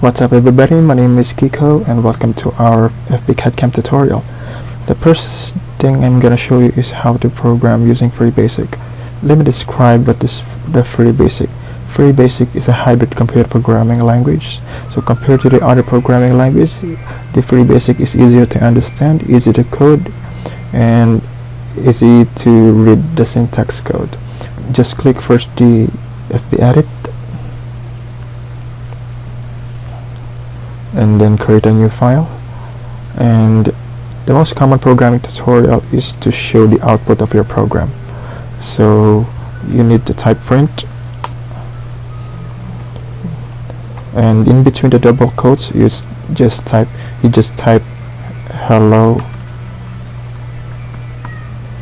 What's up everybody, my name is Kiko and welcome to our FBCadCam tutorial. The first thing I'm gonna show you is how to program using FreeBASIC. Let me describe what is the FreeBASIC. FreeBASIC is a hybrid computer programming language. So compared to the other programming languages, the FreeBASIC is easier to understand, easy to code, and easy to read the syntax code. Just click first the FB edit and then create a new file, and the most common programming tutorial is to show the output of your program. So you need to type print, and in between the double quotes you just type hello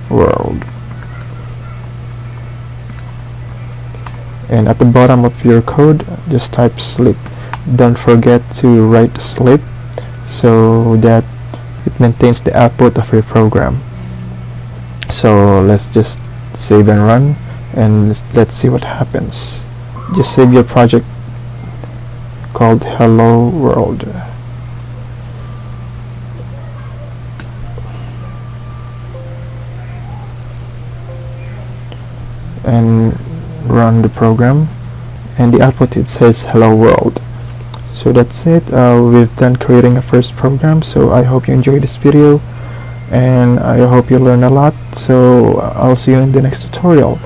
world, and at the bottom of your code just type sleep. Don't forget to write sleep so that it maintains the output of your program. So let's just save and run, and let's see what happens. Just save your project called hello world, and run the program, and the output, it says hello world. So that's it. We've done creating a first program. So I hope you enjoyed this video and I hope you learned a lot. So I'll see you in the next tutorial.